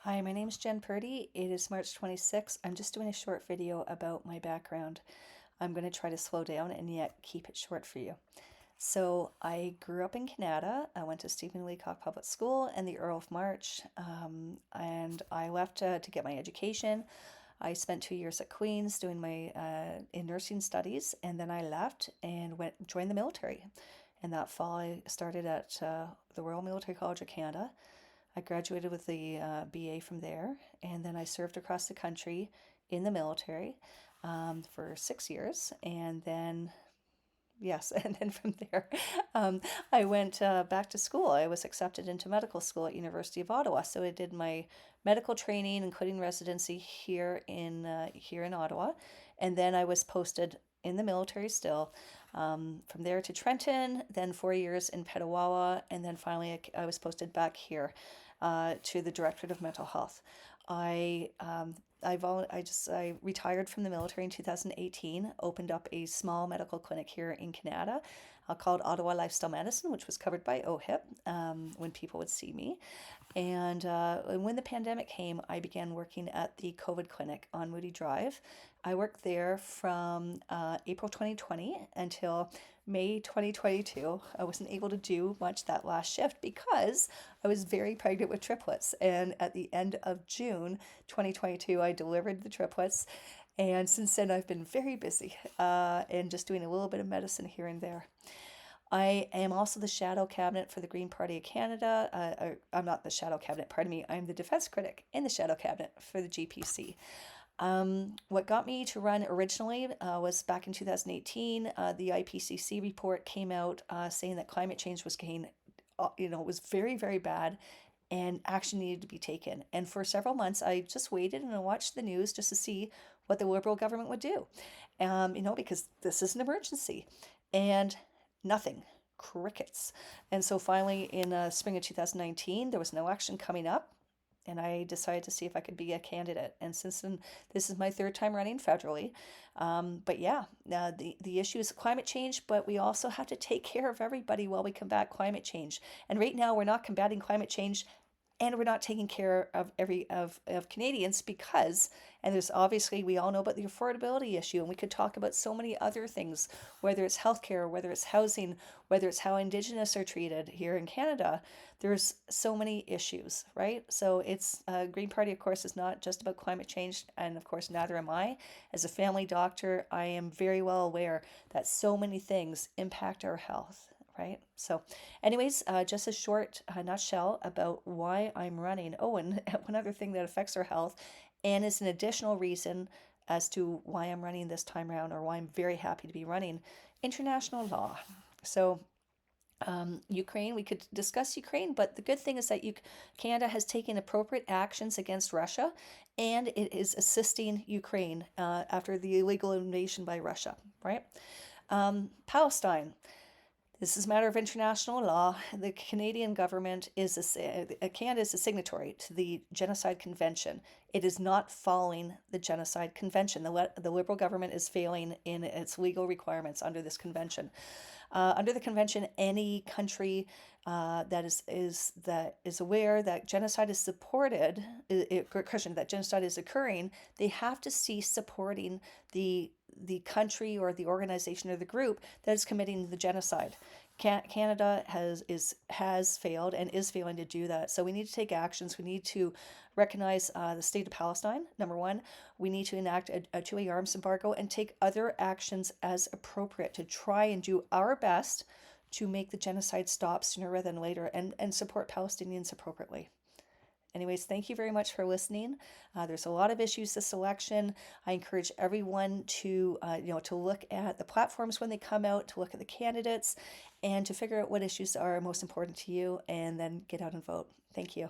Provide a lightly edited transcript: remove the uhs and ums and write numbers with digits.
Hi, my name is Jen Purdy. It is March 26th. I'm just doing a short video about my background. I'm going to try to slow down and yet keep it short for you. So I grew up in Canada. I went to Stephen Leacock Public School and the Earl of March, and I left to get my education. I spent 2 years at Queen's doing my in nursing studies, and then I left and joined the military. And that fall, I started at the Royal Military College of Canada. I graduated with the BA from there, and then I served across the country in the military for 6 years, and then yes, and then from there, I went back to school. I was accepted into medical school at University of Ottawa, so I did my medical training, including residency here in Ottawa, and then I was posted in the military still. From there to Trenton, then 4 years in Petawawa, and then finally I was posted back here to the Directorate of Mental Health. I I retired from the military in 2018, opened up a small medical clinic here in Canada called Ottawa Lifestyle Medicine, which was covered by OHIP when people would see me. And when the pandemic came, I began working at the COVID clinic on Moody Drive. I worked there from April 2020 until May 2022. I wasn't able to do much that last shift because I was very pregnant with triplets. And at the end of June 2022, I delivered the triplets. And since then, I've been very busy and just doing a little bit of medicine here and there. I am also the shadow cabinet for the Green Party of Canada. I'm not the shadow cabinet, pardon me. I'm the defense critic in the shadow cabinet for the GPC. What got me to run originally was back in 2018. The IPCC report came out saying that climate change was was very, very bad and action needed to be taken. And for several months, I just waited and I watched the news just to see what the Liberal government would do, because this is an emergency. And nothing, crickets. And so finally, in spring of 2019, there was no action coming up. And I decided to see if I could be a candidate. And since then, this is my third time running federally. But yeah, the issue is climate change, but we also have to take care of everybody while we combat climate change. And right now, we're not combating climate change and we're not taking care of of Canadians because, and there's obviously, we all know about the affordability issue, and we could talk about so many other things, whether it's healthcare, whether it's housing, whether it's how Indigenous are treated here in Canada. There's so many issues, right? So it's Green Party, of course, is not just about climate change, and of course neither am I. As a family doctor, I am very well aware that so many things impact our health, right? So, anyways, just a short nutshell about why I'm running. Oh, and one other thing that affects our health and is an additional reason as to why I'm running this time around, or why I'm very happy to be running: international law. So, Ukraine, we could discuss Ukraine, but the good thing is that Canada has taken appropriate actions against Russia, and it is assisting Ukraine after the illegal invasion by Russia, right? Palestine. This is a matter of international law. The Canadian government Canada is a signatory to the Genocide Convention. It is not following the Genocide Convention. The Liberal government is failing in its legal requirements under this convention. Under the convention, any country that is aware that genocide is supported, that genocide is occurring, they have to cease supporting the country or the organization or the group that is committing the genocide. Canada has failed and is failing to do that. So we need to take actions. We need to recognize the state of Palestine, number one. We need to enact a two-way arms embargo and take other actions as appropriate to try and do our best to make the genocide stop sooner rather than later, and support Palestinians appropriately. Anyways, thank you very much for listening. There's a lot of issues this election. I encourage everyone to look at the platforms when they come out, to look at the candidates, and to figure out what issues are most important to you, and then get out and vote. Thank you.